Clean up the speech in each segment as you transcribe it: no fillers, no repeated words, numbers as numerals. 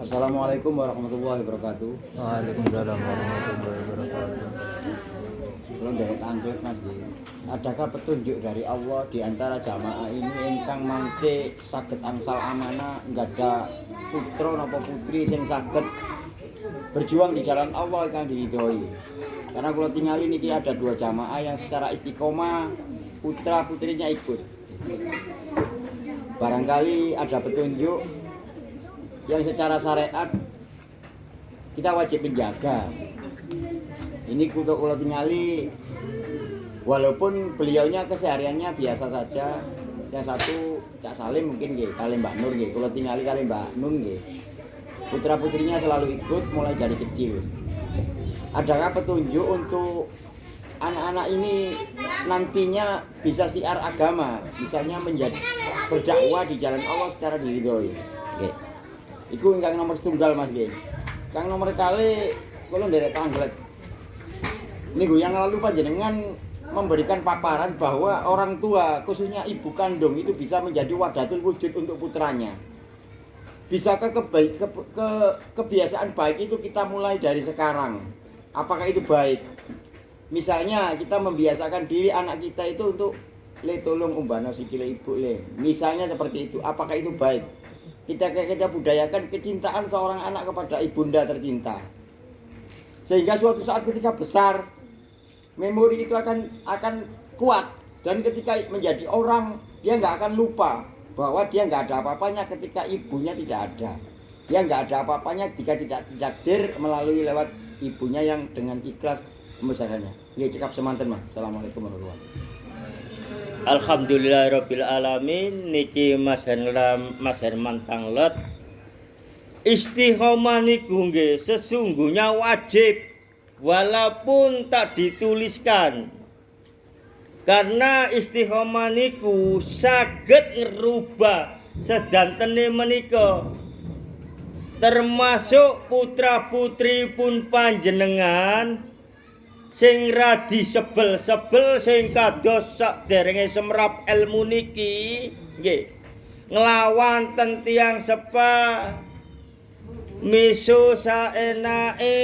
Assalamualaikum warahmatullahi wabarakatuh. Waalaikumsalam warahmatullahi wabarakatuh. Belum dari tanglet Mas Ki. Adakah petunjuk dari Allah di antara jamaah ini ingkang mangke saged angsal amanah nggada putra napa putri sing saged berjuang di jalan Allah ingkang diridhoi. Karena kalau tinggal ini ada dua jamaah yang secara istiqomah putra putrinya ikut. Barangkali ada petunjuk yang secara syariat kita wajib menjaga. Ini kalau tingali walaupun beliaunya kesehariannya biasa saja. Yang satu Cak Salim mungkin nggih, kali Mbak Nur nggih. Kalau tingali kali Mbak Nun nggih. Putra putrinya selalu ikut mulai dari kecil. Adakah petunjuk untuk anak-anak ini nantinya bisa siar agama, misalnya menjadi berdakwah di jalan Allah secara diridhoi? Nggih. Iku ingkang nomor setunggal Mas nggih. Kang nomor kali kula nderek tanglet. Minggu yang lalu panjenengan memberikan paparan bahwa orang tua khususnya ibu kandung itu bisa menjadi wadatul wujud untuk putranya. Bisakah kebiasaan baik itu kita mulai dari sekarang? Apakah itu baik? Misalnya kita membiasakan diri anak kita itu untuk le tolong umbano sikile ibu le. Misalnya seperti itu. Apakah itu baik? Kita budayakan kecintaan seorang anak kepada ibunda tercinta. Sehingga suatu saat ketika besar memori itu akan kuat, dan ketika menjadi orang dia nggak akan lupa bahwa dia nggak ada apa-apanya ketika ibunya tidak ada. Dia nggak ada apa-apanya jika tidak takdir melalui lewat ibunya yang dengan ikhlas pembesarannya. Ya cekap semanten Mas. Assalamualaikum warahmatullahi wabarakatuh. Alhamdulillahirabbil alamin. Niki Mas Herman tanglet. Istiqomah niku nggih sesungguhnya wajib walaupun tak dituliskan. Karena istiqomah niku saged ngerubah sedantene menika. Termasuk putra putri pun panjenengan sing radi sebel-sebel sing kados saderenge semrap ilmu niki nggih nglawan ten tiyang sepah miso saenake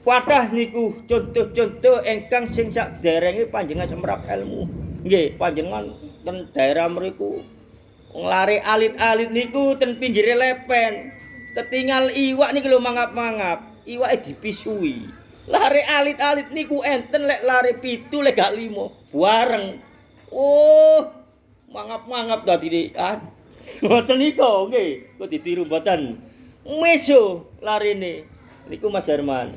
wadah niku contoh-contoh ingkang sing saderenge panjenengan semrap ilmu nggih panjenengan ten daerah mriku nglari alit-alit niku ten pinggire lepen ketinggal iwak niki lho mangap-mangap iwake dipisui. Lare alit-alit niku enten lek lare 7 lek gak 5 bareng. Oh, mangap-mangap dadi mboten niku nggih, kok ditiru mboten. Meso larene niku Mas Herman.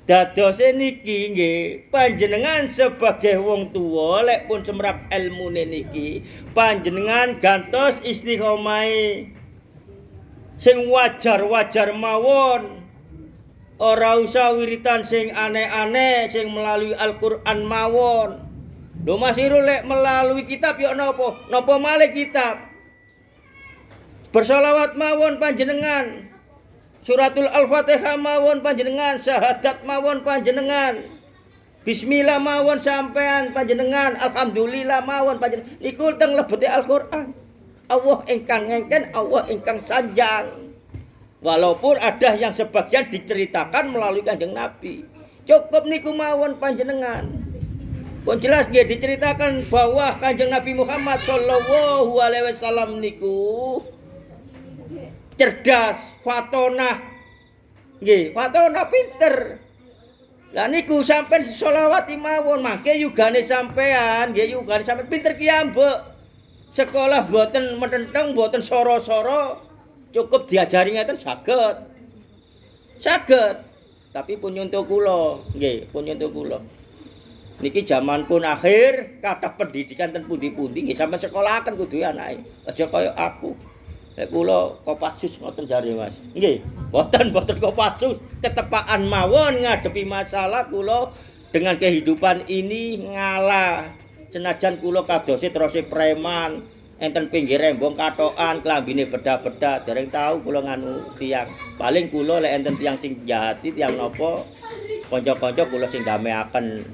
Dadose niki nggih panjenengan sebagai wong tuwa lek pun semrap ilmune niki panjenengan gantos istiqomahe sing wajar-wajar mawon. Ora usah wiritan sing aneh-aneh sing melalui Al-Qur'an mawon. Lho Mas Irul lek melalui kitab yo napa? Napa malih kitab? Bersolawat mawon panjenengan. Suratul Al-Fatihah mawon panjenengan, syahadat mawon panjenengan. Bismillah mawon sampean panjenengan, alhamdulillah mawon panjenengan. Iku teng lebete Al-Qur'an. Allah ingkang ngengken, Allah ingkang sanjang. Walaupun ada yang sebagian diceritakan melalui Kanjeng Nabi. Cukup niku mawon panjenengan. Pun jelas nggih diceritakan bahwa Kanjeng Nabi Muhammad sallallahu alaihi wasallam niku cerdas, fatonah. Nggih, fatonah pinter. Lah niku sampean selawat mawon mangke yugane sampean, nggih yugane sampean pinter kiyambek. Sekolah boten mententeng, boten soro-soro. Cukup diajari ngeten saged. Saged. Tapi pun nyontoh kula, nggih, pun nyontoh kula. Niki zaman pun akhir, kathah pendidikan ten pundi-pundi nggih sampeyan sekolahaken kudu anake. Aja kaya aku. Lek kula Kopassus ngoten jare Mas. Nggih, boten Kopassus, ketepaan mawon ngadepi masalah kula dengan kehidupan ini ngalah. Senajan kula kadose terose preman. Enten pinggir rembong katokan klambine beda-beda dereng tahu kula nganu tiyang paling kula lek enten tiyang sing jahati tiyang napa kanca-kanca kula sing dameaken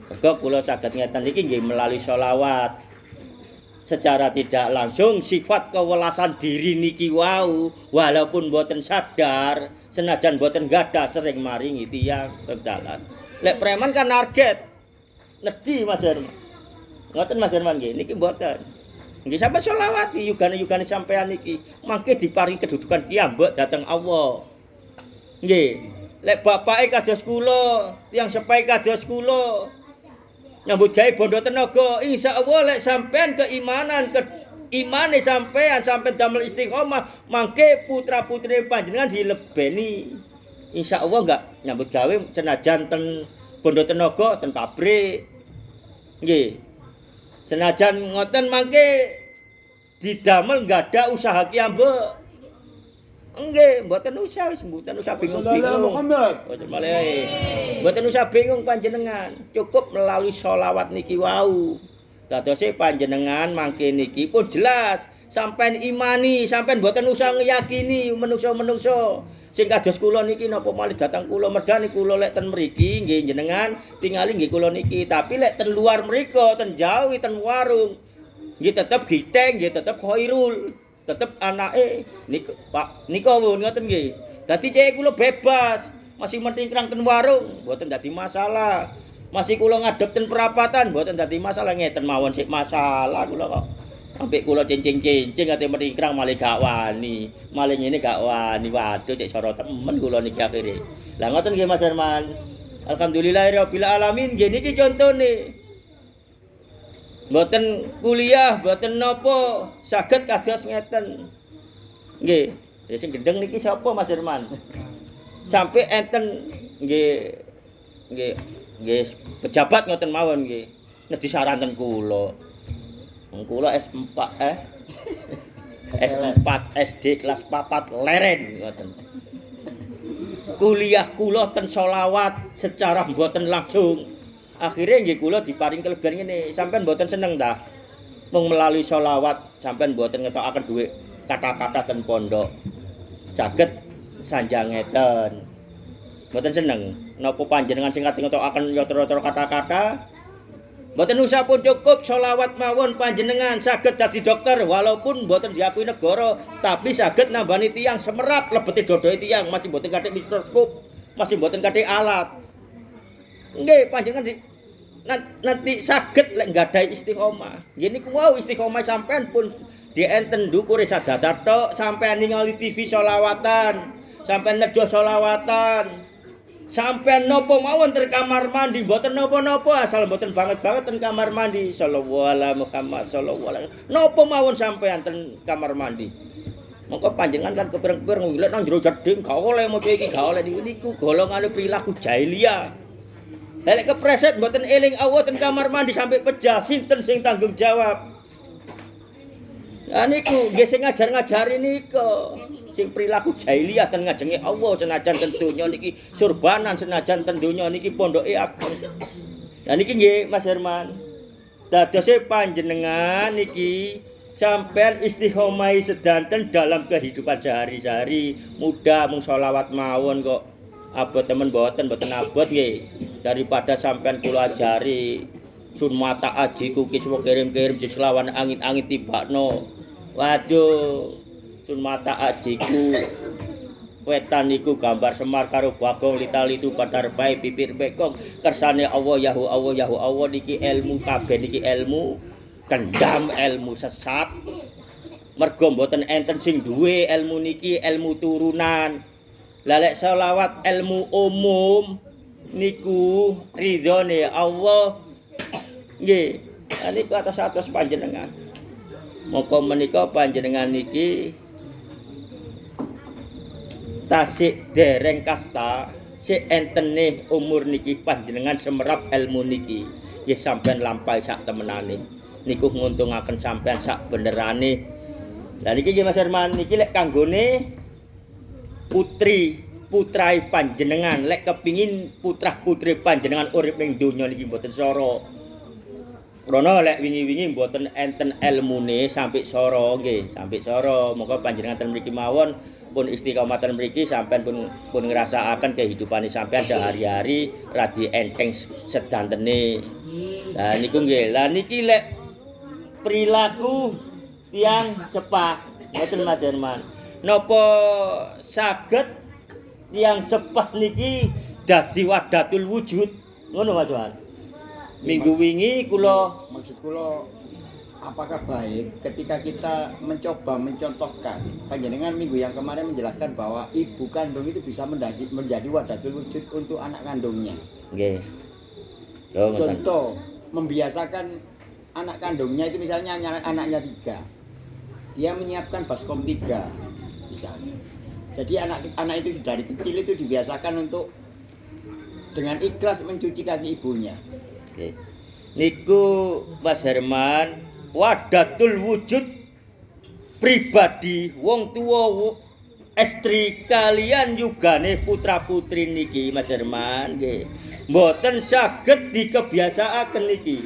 mergo kula saged ngeten iki nggih melalui sholawat secara tidak langsung sifat kewelasan diri niki wau walaupun boten sadar senajan boten gadah sering maringi tiyang dalan. Lek preman kan target nedhi Mas Herman. Ngoten Mas Herman nggih niki boten. Nggih sampeyan selawati yugane sampeyan niki mangke diparingi kedudukan kiyambak dhateng Allah. Nggih, lek bapake kados kula, tiyang sepahe kados kula nyambut gawe bondo tenaga, insyaallah lek sampean keimanan imane sampean damel istiqomah, mangke putra-putri panjenengan dilebeni. Insyaallah enggak nyambut gawe senajan ten bondo tenaga ten pabrik. Nggih. Senajan ngoten mangke didamel enggak ada usaha kiyambak. Nggih, mboten usah wis mboten usah bingung. Muhammad. Mboten usah bingung panjenengan. Cukup melalui sholawat niki wau. Dadose panjenengan mangke niki pun jelas sampean imani, sampean mboten usah ngeyakini menungso-menungso. Sing kados kula niki napa malih datang kula mergane kula lek ten mriki nggih jenengan tingali nggih kula niki, tapi lek ten luar mriko ten jauh ten warung nggih tetep giteng, nggih tetep khairul. Tetep anake niku Pak nika ngoten nggih. Dadi cek kula bebas, masih mentingkrang ten warung mboten dadi masalah. Masih kula ngadep ten perapatan mboten dadi masalah ngeten mawon sik masalah kula kok. Sampai kula cincing-cincing ate mentingkrang malih gak wani. Malih ngene gak wani. Waduh cek soro temen kula niki akhire. Lah ngoten nggih Mas Herman. Alhamdulillahirabbil alamin nggih niki contone. Mboten kuliah, mboten napa, saged kados ngeten. Nggih, sing gendeng niki sapa Mas Herman? Sampai enten nggih pejabat ngoten mawon nggih. Nedhi saranten kula. Kula S4 S4 SD kelas 4 leren ngoten. Kuliah kula ten sholawat secara mboten langsung. Akhirnya nggih kula diparing kelebihan ngene, sampean mboten seneng ta? Mung melalui sholawat sampean mboten ngetokaken dhuwit kata-kata ten pondok. Saged sanjang ngeten. Mboten seneng. Napa panjenengan sing kadang ngetokaken yatra-yatra kata-kata? Mboten usah pun cukup sholawat mawon panjenengan saged dadi dokter walaupun mboten diakui negara, tapi saged nambani tiyang semerap lebeti dodohe tiyang masih mboten kathik mikroskop, masih mboten kathik alat. Nggih panjenengan nanti saged lek nggadahi istiqomah. Nggih niku wau istiqomah sampean pun dienten ndukure sadadat tok, sampean ningali TV sholawatan, sampean nedha sholawatan. Sampean napa mawon ten kamar mandi mboten napa-napa asal mboten banget ten kamar mandi sallallahu alaihi Muhammad sallallahu alaihi. Napa mawon sampean ten kamar mandi. Mongko panjenengan kan kepereng-pereng lek nang jero jeding gak oleh maca iki gak oleh niku golongane perilaku jahiliyah. Lek kepreset mboten eling Allah ten kamar mandi sampai pejah, sinten sing tanggung jawab? Lah niku nggih sing ngajar-ngajari nika, sing perilaku jahiliyah ten ngajengi Allah senajan ten donya niki surbanan, senajan ten donya niki pondoke ageng. Lah niki nggih Mas Herman. Dadose panjenengan niki sampean istiqomah sedanten dalam kehidupan sehari-hari, mudah mung sholawat mawon kok. Abot temen mboten abot nggih. Daripada sampean kula ajari sun mata ajiku kiswa kirim-kirim jelawan angin-angin tibakno. Waduh, sun mata ajiku wetan niku gambar Semar karo Bagong litalitu padar bae pipir bekong kersane Allah yahu Allah niki ilmu kabeh niki ilmu kendam ilmu sesat. Mergo mboten enten sing duwe ilmu niki ilmu turunan. Lah lek selawat ilmu umum niku ridhone Allah nggih. Niku atas-atas panjenengan. Mongko menika panjenengan niki tasik dereng kasta sik entene umur niki panjenengan semerap ilmu niki nggih sampean lampahi sak temenane. Niku nguntungaken sampean sak benerane. Lah niki nggih Mas Herman niki lek kanggone putrai panjenengan lek kepingin putrah-putri panjenengan urip ning donya niki mboten sara. Krana lek wingi-wingi mboten enten ilmune sampai sara nggih, sampai sara. Monggo panjenengan ten mriki mawon pun istiqomah ten mriki sampean pun ngrasakaken kehidupane sampean sehari-hari radi enteng sedantene. Lah niku nggih. Lah niki lek perilaku tiyang sepah. Ngoten Mas Herman. Napa saged tiyang sepah niki dadi wahdatul wujud? Ngono Mas Herman. Minggu wingi kula Maksud kula apakah baik ketika kita mencoba mencontohkan panjenengan minggu yang kemarin menjelaskan bahwa ibu kandung itu bisa menjadi wahdatul wujud untuk anak kandungnya. nggih. Yo ngoten. Contoh membiasakan anak kandungnya itu misalnya anaknya 3, dia menyiapkan baskom 3 misalnya. Jadi anak itu dari kecil itu dibiasakan untuk dengan ikhlas mencuci kaki ibunya. Oke. Niku Mas Herman wahdatul wujud pribadi wong tuwa estri kalian yugane putra putri niki Mas Herman nggih. Mboten saged dikebiasaaken niki.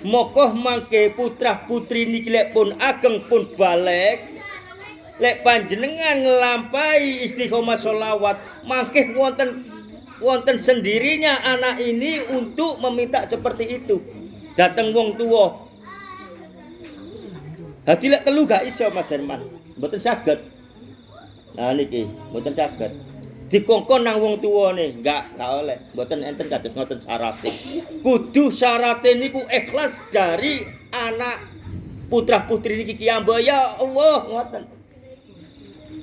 Mokoh mangke putra putri niki lek pun ageng pun balik lek panjenengan nglampahi istiqomah sholawat mangke wonten sendirinya anak ini untuk meminta seperti itu. Dateng wong tuwa. Dadi lek telu gak iso Mas Herman. Mboten saged. Nah niki mboten saged. Dikongkon nang wong tuwane, gak oleh. Mboten enten kados ngoten syarate. Kudu syarate niku ikhlas dari anak putra putri niki kiyambak ya Allah ngoten.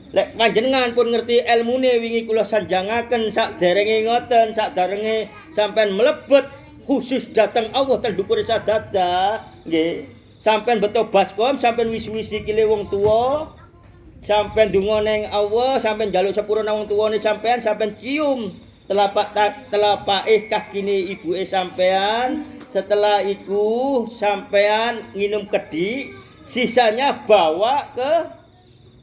Lek panjenengan pun ngerti ilmune wingi kula sanjangaken sakderenge ngoten, sakderenge sampean mlebet khusus dateng Allah ten dukure sadada, nggih. Sampean beto baskom, sampean wis-wisi kile wong tuwa, sampean donga ning Allah, sampean njaluk sepuro nang wong tuwane sampean cium telapake kakine ibuke sampean. Setelah iku sampean nginum kedik, sisanya bawa ke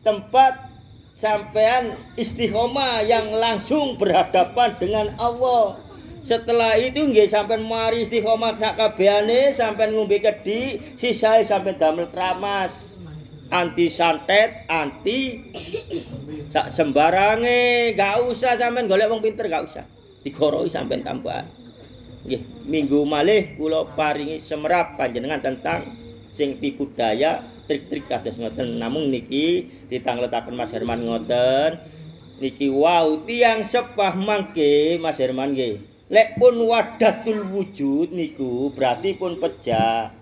tempat sampean istiqomah yang langsung berhadapan dengan Allah. Setelah itu nggih sampean mari istiqomah sak kabehane, sampean ngombe kedik, sisae sampean damel kramas. Anti santet, anti sak sembarange, gak usah sampean golek wong pinter, gak usah. Digoroi sampean tambahan. Nggih, minggu malih kula paringi semerap panjenengan tentang sing tipu daya trik-trik kados ngoten. Namung niki ditangletaken Mas Herman ngoten. Niki wau tiyang sepah mangke Mas Herman nggih. Lek pun wahdatul wujud niku berarti pun pejah.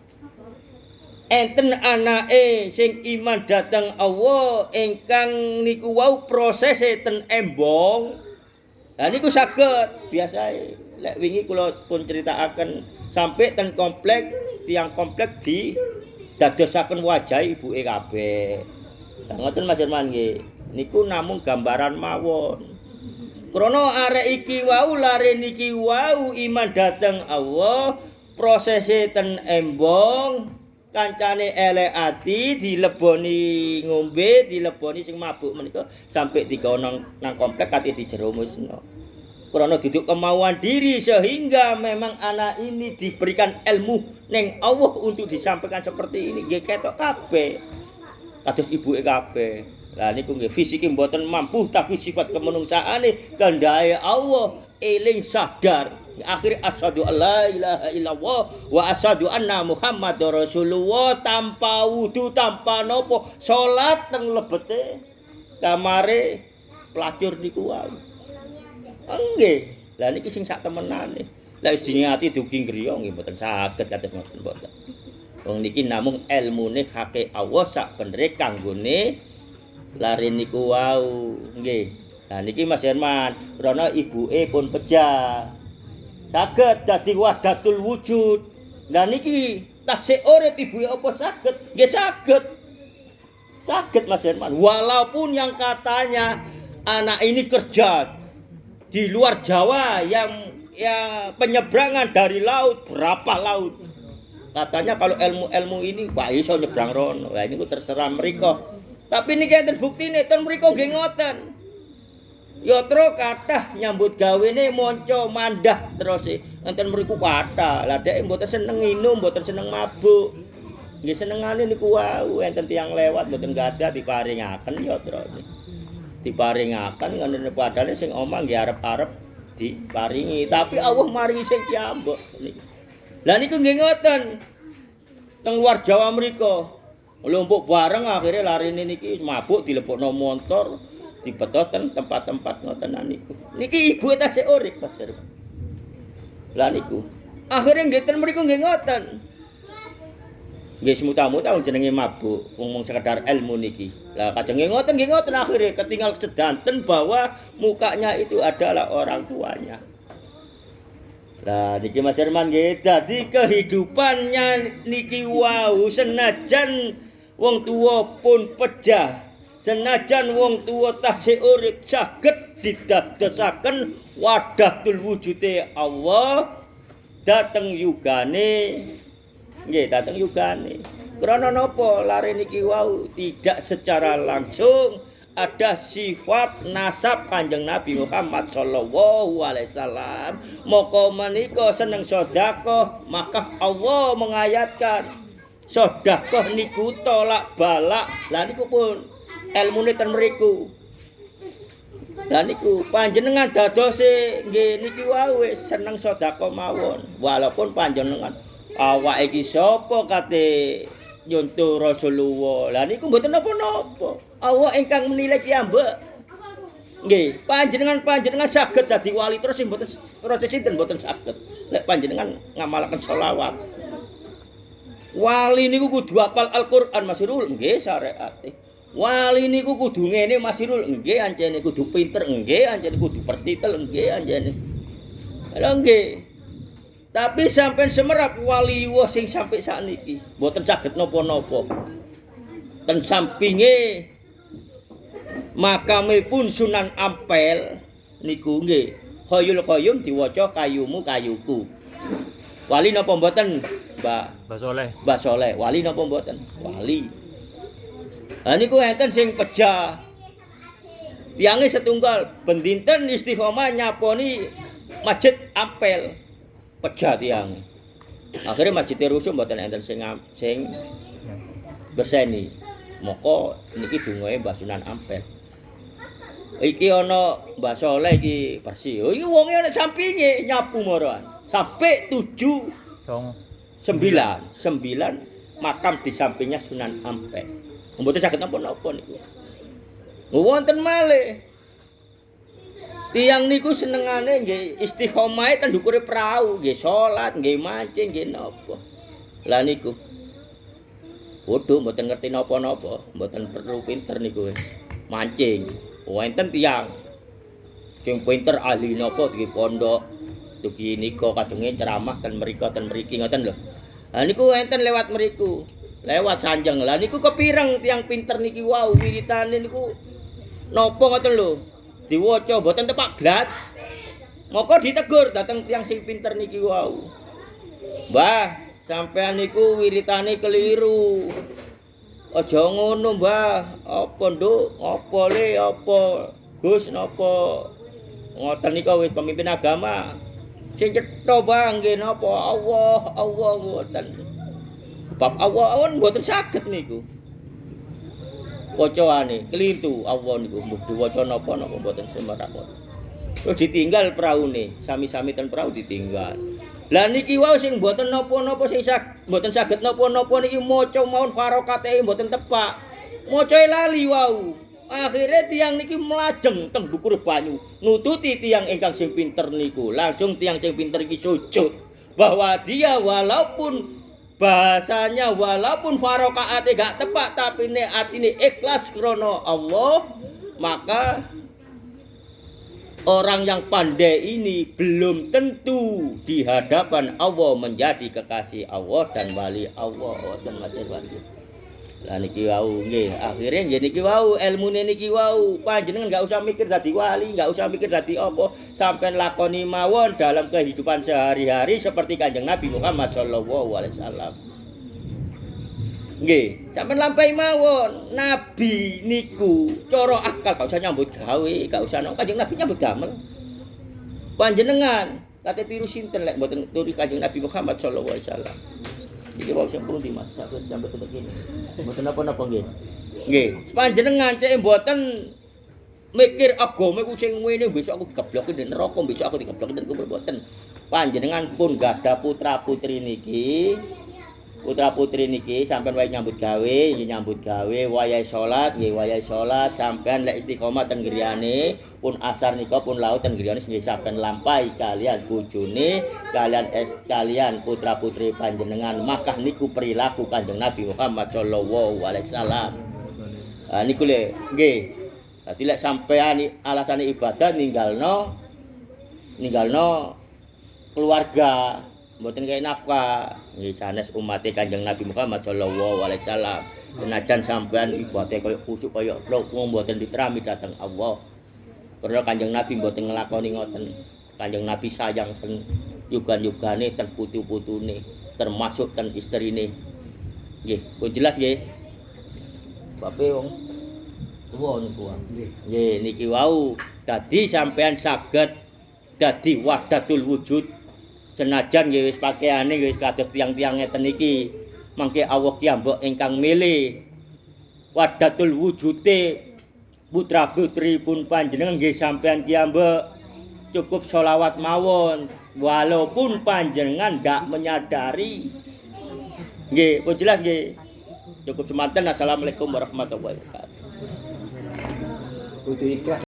Enten anake sing iman dateng Allah ingkang niku wau prosese ten embong. Lah niku saged biasae. Lek wingi kula pun critakaken sampai ten komplek tiang komplek di dadosaken wajah ibuke kabeh. Lah ngoten Mas Herman nggih. Niku namung gambaran mawon. Krana arek iki wau lare niki wau iman dateng Allah, prosese ten embong, kancane elek ati dileboni ngombe, dileboni sing mabuk menika sampai digawa nang komplek kate dijerumusno. Krana duduk kemauan diri sehingga memang anak ini diberikan ilmu ning Allah untuk disampaikan seperti ini nggih ketok kabeh. Kados ibuke kabeh. Lah niku nggih fisike mboten mampu tapi sifat kemanungsaane kehendake Allah eling sadar. Akhir asyhadu alla ilaha illallah wa asyhadu anna Muhammadar Rasulullah tanpa wudu tanpa nopo salat teng lebete kamare pelacur niku wae. Nggih. Lah niki sing sak temenane. Lah wis diniati dugi griya nggih mboten saged kados ngoten mboten. Wong niki namung ilmune hake Allah sak benere kanggone lare niku wau nggih. Nah niki Mas Herman, krana ibuke pun pejah. Saged dadi wahdatul wujud. Lah niki tasih urip ibuke apa saged? Nggih saged. Saged Mas Herman. Walaupun yang katanya anak ini kerja di luar Jawa yang penyeberangan dari laut berapa laut. Katanya kalau ilmu ini wah iso nyebrang rono. Lah niku terserah mereka. Tapi niki enten buktine ten mriku nggih ngoten. Yatra kathah nyambut gawene monco mandah terus enten mriku kathah. Lah dhek mboten seneng nginum, mboten seneng mabuk. Nggih senengane niku wau enten tiyang lewat mboten gadah diparingaken yatra. Diparingaken ngene padahal sing omah nggih arep-arep diparingi, tapi Allah maringi sing kiambok niki. Lah niku nggih ngoten. teng luar Jawa mriko. Lumpuk bareng akhirnya larine niki mabuk dilebokno montor, dibeto ten tempat-tempat ngoten niku. Niki ibu tasih urip Mas Herman. Lah niku. Akhirnya nggih ten mriku nggih ngoten. Nggih semuta-muta jenenge mabuk, wong sekedar ilmu niki. Lah kajenge ngoten nggih ngoten akhirnya ketinggal sedanten bahwa mukanya itu adalah orang tuanya. Lah niki Mas Herman nggih dadi kehidupannya niki wau senajan wong tuwa pun pejah, senajan wong tuwa tasih urip saged didadosaken wadatul wujude Allah dateng yugane. Nggih, dateng yugane. Krana napa lare niki wau tidak secara langsung ada sifat nasab Kanjeng Nabi Muhammad sallallahu alaihi wasallam. Maka menika seneng sedekah, maka Allah mengayatkan sedekah niku tolak balak. Lah niku pun ilmune ten mriku. Lah niku panjenengan dadose nggih niki wau seneng sedekah mawon. Walaupun panjenengan awak iki sapa kate nyuntuh Rasulullah. Lah niku mboten napa-napa. Allah ingkang menilai piyambak. Nggih, panjenengan saged dadi wali terus mboten terus sinten mboten saged. Lek panjenengan ngamalaken selawat. Wali niku kudu hafal Al-Qur'an Masirul, nggih syariate. Wali niku kudu ngene Masirul, nggih anjene kudu pinter, nggih anjene kudu pertitel, nggih anjene. Lha nggih. Tapi sampean semerap wali wah sing sampai sakniki mboten saged napa-napa. Ten sampinge makamipun Sunan Ampel niku nggih Khoyul Khoyum diwaca kayumu kayuku. Wali napa mboten, Mbak? Mbak Soleh. Wali napa mboten? Wali. Lah niku enten sing pejah. Tiange setunggal ben dinten istiqomah nyaponi Masjid Ampel. Pejah tiang. Akhirnya Masjid Rusum mboten enten sing berseni. Moko niki dongae Mbah Sunan Ampel. Iki ana Mbah Soleh iki bersih. Oh iki wonge ana sampinge nyapu moroan. Sampai 9 makam di sampingnya Sunan Ampel. Mboten saged napa-napa niku. Wonten malih tiang niku senengane nggih istiqomahe ten ndukure prau, nggih salat, nggih mancing, nggih napa. Lah niku bodho mboten ngerti napa-napa, mboten perlu pinter niku mancing. Wonten tiang sing pinter ahli napa di pondok, dugi nika kadenge ceramah ten mriki ngoten lho. Lah niku enten lewat mriku, lewat sanjang. Lah niku kepireng tiang pinter niki wau wiritane niku napa ngoten lho. Diwaca mboten tepak blas. Maka ditegur dateng tiyang sing pinter niki wau. Mbah, sampean niku wiritane keliru. Aja ngono, Mbah. Apa, Nduk? Apa le? Apa? Gus napa? Ngoten nika wis pemimpin agama. Sing cetha, Mbah, nggih napa? Allah ngoten. Bab Allah mboten saged niku. Wacaane kelintu Allah niku mbuh diwaca napa-napa mboten semerap. Terus ditinggal praune, sami-sami ten prau ditinggal. Lah niki wau sing mboten napa-napa sing mboten saged napa-napa niki maca mawon farokate mboten tepak. Macae lali wau. Akhire tiyang niki mlajeng teng bukur banyu, nututi tiyang ingkang sing pinter niku. Langsung tiyang sing pinter iki sujud bahwa dia walaupun bahasanya walaupun farokaate gak tepak tapi nek atine ikhlas krana Allah, maka orang yang pandai ini belum tentu di hadapan Allah menjadi kekasih Allah dan wali Allah dan macam-macam. Lah niki wau nggih, akhire nggih niki wau ilmune niki wau panjenengan enggak usah mikir dadi wali, enggak usah mikir dadi apa, sampean lakoni mawon dalam kehidupan sehari-hari seperti Kanjeng Nabi Muhammad sallallahu alaihi wasallam. Nggih, sampean lampahi mawon. Nabi niku cara akal gak usah nyambut gawe, gak usah Kanjeng Nabi nyambut damel. Panjenengan kate tiru sinten lek mboten turu Kanjeng Nabi Muhammad sallallahu alaihi wasallam. Iki wau sing pundi Mas, sampe tetek kene. Mboten napa-napa nggih. Nggih, panjenengan cek mboten mikir agama iku sing ngene besok aku digebloki di neraka, besok aku digebloki ten kubur mboten. Panjenengan pun gadah putra-putri niki putra putri niki sampean wae nyambut gawe, nggih nyambut gawe, wayahe salat, nggih wayahe salat, sampean lek istiqomah ten griyane, pun asar nika pun laut ten griyane nggih sampean lampahi kalian bojone, kalian putra putri panjenengan, maka niku perilaku Kanjeng Nabi Muhammad sallallahu alaihi wasallam. Niku le, nggih. Dadi lek sampean alasane ibadah ninggalno keluarga mboten kaya nafkah nggih sanes umat Kanjeng Nabi Muhammad sallallahu alaihi wasallam senajan sampean ibadah kaya khusuk kaya wong mboten diterami dhateng Allah karena Kanjeng Nabi mboten nglakoni ngoten Kanjeng Nabi sayang ten yugan-yugane ten putu-putune termasuk ten istrine nggih pun jelas nggih bape wong tuwa niku nggih niki wau dadi sampean saged dadi wahdatul wujud senajan nggih wis pakaiane wis kados tiang-tiang ngeten iki mangke Allah piyambak ingkang milih wahdatul wujude putra putri pun panjenengan nggih sampean piyambak cukup sholawat mawon walaupun panjenengan ndak menyadari nggih pun jelas nggih cukup semanten assalamualaikum warahmatullahi wabarakatuh Kudu ikhlas.